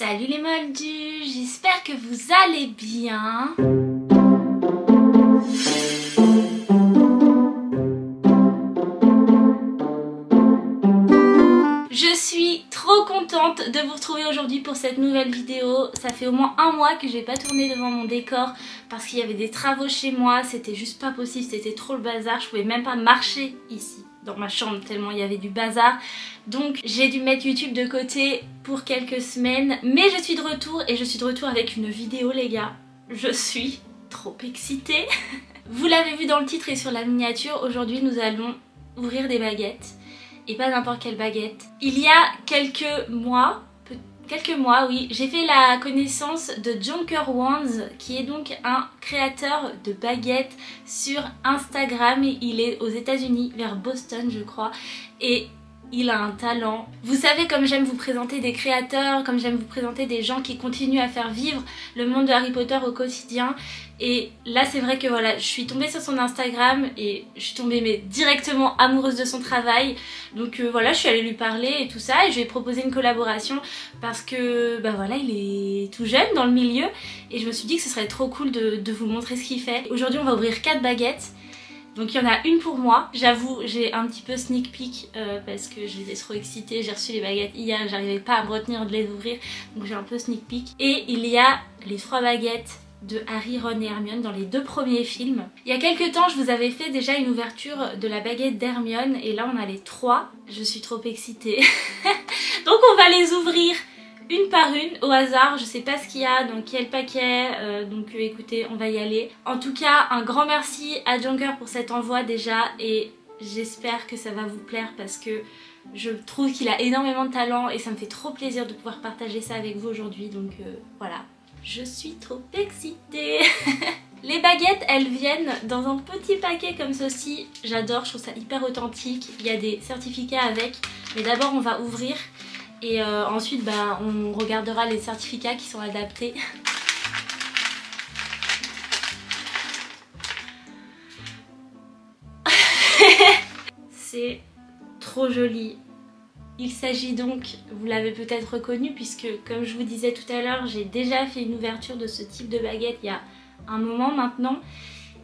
Salut les moldus, j'espère que vous allez bien. Je suis trop contente de vous retrouver aujourd'hui pour cette nouvelle vidéo. Ça fait au moins un mois que j'ai pas tourné devant mon décor parce qu'il y avait des travaux chez moi, c'était juste pas possible, c'était trop le bazar, je pouvais même pas marcher ici dans ma chambre tellement il y avait du bazar. Donc j'ai dû mettre YouTube de côté pour quelques semaines, mais je suis de retour et je suis de retour avec une vidéo les gars. Je suis trop excitée. Vous l'avez vu dans le titre et sur la miniature, aujourd'hui nous allons ouvrir des baguettes. Et pas n'importe quelle baguette. Il y a quelques mois, oui, j'ai fait la connaissance de Jonker Wands, qui est donc un créateur de baguettes sur Instagram. Il est aux États-Unis, vers Boston je crois, et il a un talent. Vous savez comme j'aime vous présenter des créateurs, comme j'aime vous présenter des gens qui continuent à faire vivre le monde de Harry Potter au quotidien. Et là c'est vrai que voilà, je suis tombée sur son Instagram et je suis tombée directement amoureuse de son travail. Donc voilà, je suis allée lui parler et tout ça et je lui ai proposé une collaboration parce que bah voilà, il est tout jeune dans le milieu et je me suis dit que ce serait trop cool de vous montrer ce qu'il fait. Aujourd'hui on va ouvrir 4 baguettes. Donc il y en a une pour moi, j'avoue j'ai un petit peu sneak peek parce que j'étais trop excitée, j'ai reçu les baguettes hier, j'arrivais pas à me retenir de les ouvrir, donc j'ai un peu sneak peek. Et il y a les 3 baguettes de Harry, Ron et Hermione dans les 2 premiers films. Il y a quelques temps je vous avais fait déjà une ouverture de la baguette d'Hermione et là on a les 3, je suis trop excitée. Donc on va les ouvrir une par une au hasard, je sais pas ce qu'il y a dans quel paquet, donc écoutez on va y aller. En tout cas un grand merci à Jonker pour cet envoi déjà et j'espère que ça va vous plaire parce que je trouve qu'il a énormément de talent et ça me fait trop plaisir de pouvoir partager ça avec vous aujourd'hui, donc voilà. Je suis trop excitée. Les baguettes elles viennent dans un petit paquet comme ceci, j'adore, je trouve ça hyper authentique, il y a des certificats avec, mais d'abord on va ouvrir. Et ensuite bah, on regardera les certificats qui sont adaptés. C'est trop joli. Il s'agit donc, vous l'avez peut-être reconnu puisque comme je vous disais tout à l'heure, j'ai déjà fait une ouverture de ce type de baguette il y a un moment maintenant.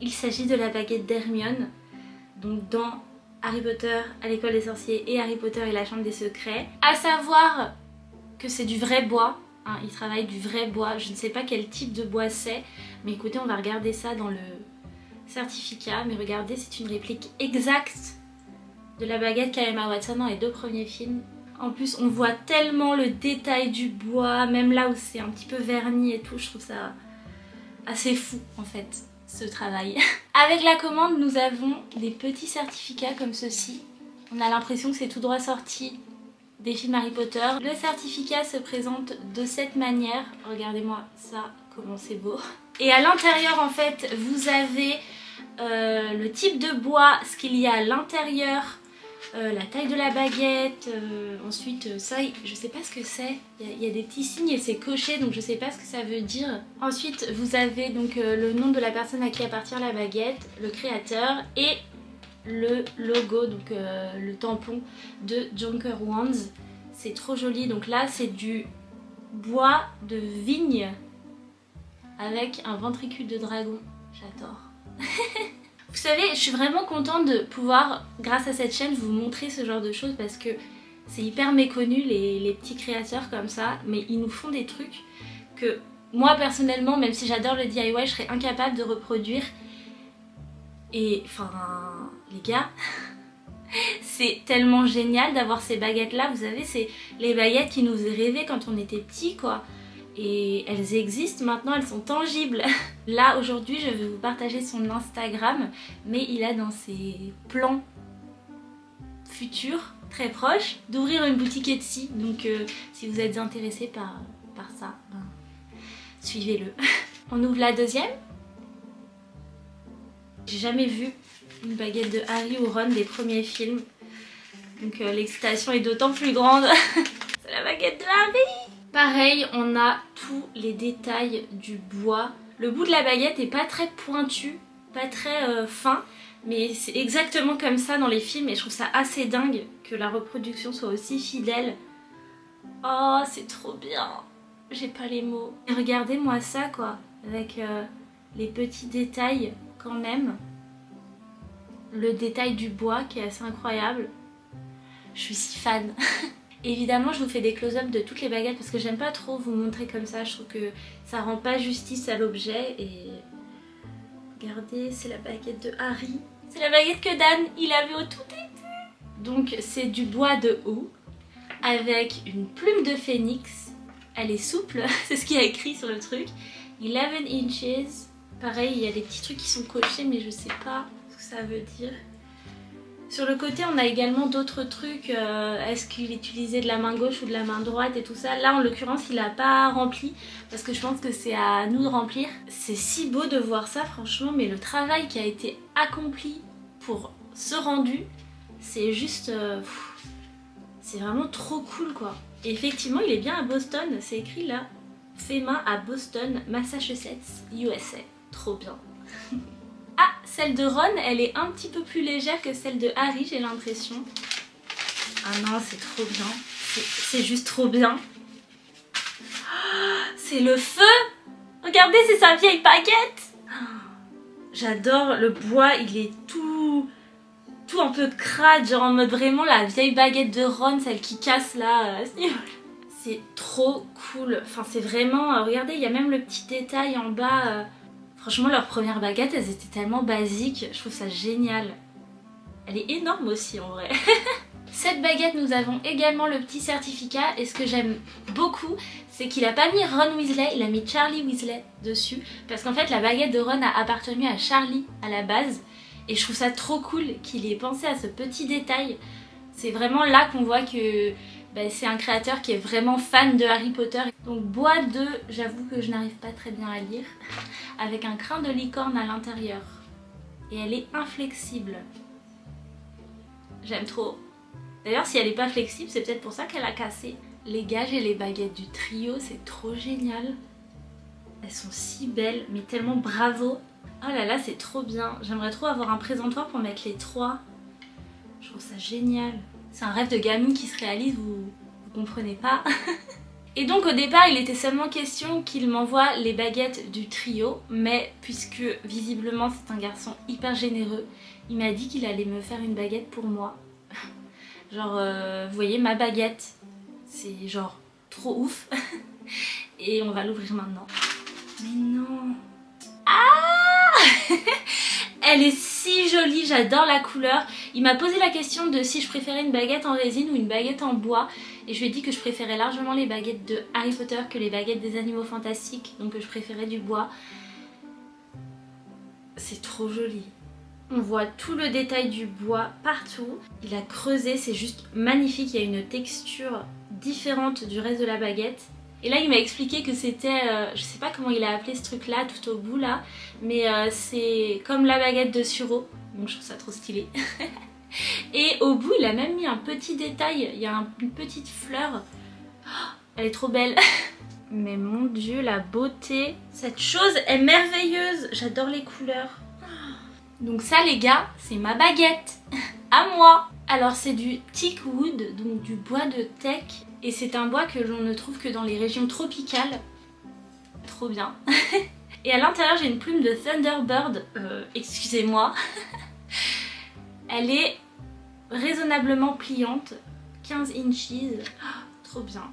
Il s'agit de la baguette d'Hermione. Donc dans Harry Potter à l'école des sorciers et Harry Potter et la chambre des secrets. À savoir que c'est du vrai bois, hein, il travaille du vrai bois, je ne sais pas quel type de bois c'est, mais écoutez on va regarder ça dans le certificat, mais regardez c'est une réplique exacte de la baguette qu'a Emma Watson dans les 2 premiers films. En plus on voit tellement le détail du bois, même là où c'est un petit peu verni et tout, je trouve ça assez fou en fait. Ce travail. Avec la commande nous avons des petits certificats comme ceci. On a l'impression que c'est tout droit sorti des films Harry Potter. Le certificat se présente de cette manière. Regardez-moi ça, comment c'est beau. Et à l'intérieur en fait vous avez le type de bois, ce qu'il y a à l'intérieur, la taille de la baguette, ensuite ça je sais pas ce que c'est, il y a des petits signes et c'est coché donc je sais pas ce que ça veut dire. Ensuite vous avez donc le nom de la personne à qui appartient la baguette, le créateur et le logo, donc le tampon de Jonker Wands. C'est trop joli, donc là c'est du bois de vigne avec un ventricule de dragon, j'adore. Vous savez, je suis vraiment contente de pouvoir, grâce à cette chaîne, vous montrer ce genre de choses parce que c'est hyper méconnu les petits créateurs comme ça, mais ils nous font des trucs que moi personnellement, même si j'adore le DIY, je serais incapable de reproduire. Et enfin, les gars, c'est tellement génial d'avoir ces baguettes là, vous savez, c'est les baguettes qui nous faisaient rêver quand on était petits quoi. Et elles existent maintenant, elles sont tangibles. Là aujourd'hui je vais vous partager son Instagram, mais il a dans ses plans futurs, très proches, d'ouvrir une boutique Etsy. Donc si vous êtes intéressé par ça, ben, suivez-le. On ouvre la deuxième. J'ai jamais vu une baguette de Harry ou Ron des premiers films. Donc l'excitation est d'autant plus grande. C'est la baguette de Harry! Pareil, on a tous les détails du bois. Le bout de la baguette est pas très pointu, pas très fin, mais c'est exactement comme ça dans les films et je trouve ça assez dingue que la reproduction soit aussi fidèle. Oh, c'est trop bien! J'ai pas les mots. Et regardez-moi ça quoi, avec les petits détails quand même. Le détail du bois qui est assez incroyable. Je suis si fan. Évidemment, je vous fais des close-up de toutes les baguettes parce que j'aime pas trop vous montrer comme ça. Je trouve que ça rend pas justice à l'objet. Et regardez, c'est la baguette de Harry. C'est la baguette que Dan, il avait au tout début. Donc c'est du bois de houx avec une plume de phénix. Elle est souple, c'est ce qu'il y a écrit sur le truc. 11 inches. Pareil, il y a des petits trucs qui sont cochés mais je sais pas ce que ça veut dire. Sur le côté, on a également d'autres trucs. Est-ce qu'il utilisait de la main gauche ou de la main droite et tout ça. Là, en l'occurrence, il n'a pas rempli parce que je pense que c'est à nous de remplir. C'est si beau de voir ça, franchement, mais le travail qui a été accompli pour ce rendu, c'est juste... c'est vraiment trop cool, quoi. Et effectivement, il est bien à Boston. C'est écrit là. Fait main à Boston, Massachusetts, USA. Trop bien. Ah, celle de Ron, elle est un petit peu plus légère que celle de Harry, j'ai l'impression. Ah non, c'est trop bien. C'est juste trop bien. Oh, c'est le feu! Regardez, c'est sa vieille baguette! J'adore le bois, il est tout un peu crade, genre en mode vraiment la vieille baguette de Ron, celle qui casse là. C'est trop cool. Enfin, c'est vraiment... regardez, il y a même le petit détail en bas... Franchement, leurs premières baguettes, elles étaient tellement basiques. Je trouve ça génial. Elle est énorme aussi, en vrai. Cette baguette, nous avons également le petit certificat. Et ce que j'aime beaucoup, c'est qu'il n'a pas mis Ron Weasley, il a mis Charlie Weasley dessus. Parce qu'en fait, la baguette de Ron a appartenu à Charlie à la base. Et je trouve ça trop cool qu'il ait pensé à ce petit détail. C'est vraiment là qu'on voit que... c'est un créateur qui est vraiment fan de Harry Potter. Donc bois de, j'avoue que je n'arrive pas très bien à lire, avec un crin de licorne à l'intérieur. Et elle est inflexible. J'aime trop. D'ailleurs, si elle n'est pas flexible, c'est peut-être pour ça qu'elle a cassé. Les gages et les baguettes du trio, c'est trop génial. Elles sont si belles, mais tellement bravo. Oh là là, c'est trop bien. J'aimerais trop avoir un présentoir pour mettre les trois. Je trouve ça génial. C'est un rêve de gamine qui se réalise, vous comprenez pas. Et donc au départ il était seulement question qu'il m'envoie les baguettes du trio, mais puisque visiblement c'est un garçon hyper généreux, il m'a dit qu'il allait me faire une baguette pour moi. Genre vous voyez ma baguette, c'est genre trop ouf. Et on va l'ouvrir maintenant. Mais non. Ah Elle est si jolie, j'adore la couleur. Il m'a posé la question de si je préférais une baguette en résine ou une baguette en bois. Et je lui ai dit que je préférais largement les baguettes de Harry Potter que les baguettes des Animaux Fantastiques. Donc je préférais du bois. C'est trop joli. On voit tout le détail du bois partout. Il a creusé, c'est juste magnifique. Il y a une texture différente du reste de la baguette. Et là il m'a expliqué que c'était, je sais pas comment il a appelé ce truc là tout au bout là, mais c'est comme la baguette de Suro, donc je trouve ça trop stylé. Et au bout il a même mis un petit détail, il y a une petite fleur, oh, elle est trop belle. Mais mon dieu, la beauté, cette chose est merveilleuse, j'adore les couleurs. Donc ça les gars, c'est ma baguette, à moi. Alors c'est du teak wood, donc du bois de teck. Et c'est un bois que l'on ne trouve que dans les régions tropicales. Trop bien. Et à l'intérieur j'ai une plume de Thunderbird, excusez-moi. Elle est raisonnablement pliante, 15 inches, oh, trop bien.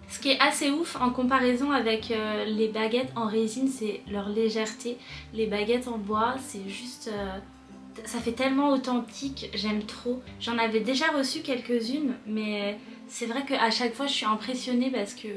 Ce qui est assez ouf en comparaison avec les baguettes en résine, c'est leur légèreté. Les baguettes en bois, c'est juste... ça fait tellement authentique, j'aime trop. J'en avais déjà reçu quelques-unes, mais c'est vrai qu'à chaque fois je suis impressionnée parce que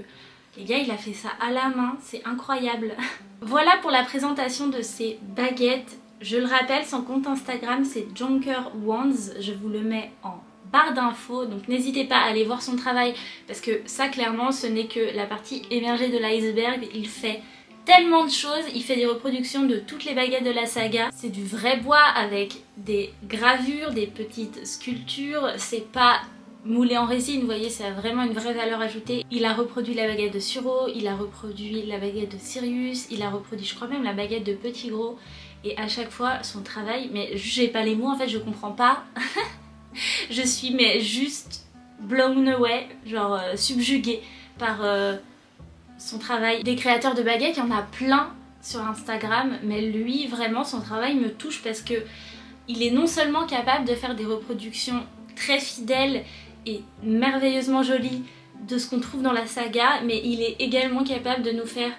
les gars, il a fait ça à la main, c'est incroyable. Voilà pour la présentation de ces baguettes. Je le rappelle, son compte Instagram c'est Jonker Wands, je vous le mets en barre d'infos, donc n'hésitez pas à aller voir son travail parce que ça clairement ce n'est que la partie émergée de l'iceberg. Il fait tellement de choses, il fait des reproductions de toutes les baguettes de la saga. C'est du vrai bois avec des gravures, des petites sculptures, c'est pas moulé en résine, vous voyez, ça a vraiment une vraie valeur ajoutée. Il a reproduit la baguette de Suro, il a reproduit la baguette de Sirius, il a reproduit je crois même la baguette de Petit Gros. Et à chaque fois son travail, mais j'ai pas les mots en fait, je comprends pas. Je suis mais juste blown away, genre subjuguée par son travail. Des créateurs de baguettes, il y en a plein sur Instagram, mais lui vraiment son travail me touche parce que il est non seulement capable de faire des reproductions très fidèles et merveilleusement jolies de ce qu'on trouve dans la saga, mais il est également capable de nous faire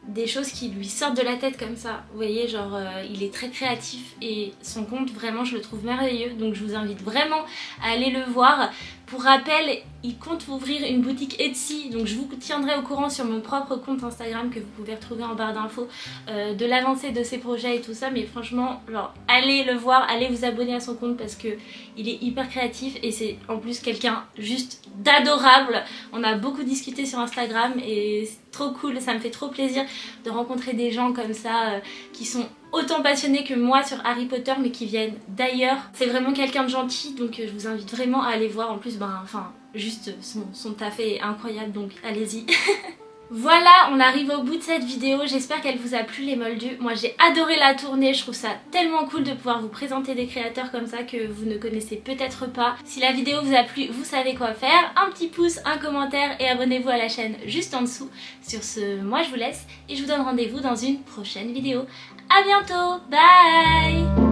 des choses qui lui sortent de la tête comme ça. Vous voyez, genre il est très créatif et son compte vraiment je le trouve merveilleux, donc je vous invite vraiment à aller le voir. Pour rappel, il compte ouvrir une boutique Etsy, donc je vous tiendrai au courant sur mon propre compte Instagram que vous pouvez retrouver en barre d'infos de l'avancée de ses projets et tout ça, mais franchement genre allez le voir, allez vous abonner à son compte parce que il est hyper créatif et c'est en plus quelqu'un juste d'adorable. On a beaucoup discuté sur Instagram et c'est trop cool, ça me fait trop plaisir de rencontrer des gens comme ça qui sont autant passionnés que moi sur Harry Potter mais qui viennent d'ailleurs. C'est vraiment quelqu'un de gentil, donc je vous invite vraiment à aller voir. En plus juste son taf est incroyable, donc allez-y. Voilà, on arrive au bout de cette vidéo, j'espère qu'elle vous a plu les moldus. Moi j'ai adoré la tournée, je trouve ça tellement cool de pouvoir vous présenter des créateurs comme ça que vous ne connaissez peut-être pas. Si la vidéo vous a plu, vous savez quoi faire, un petit pouce, un commentaire et abonnez-vous à la chaîne juste en dessous. Sur ce, moi je vous laisse et je vous donne rendez-vous dans une prochaine vidéo. A bientôt, bye!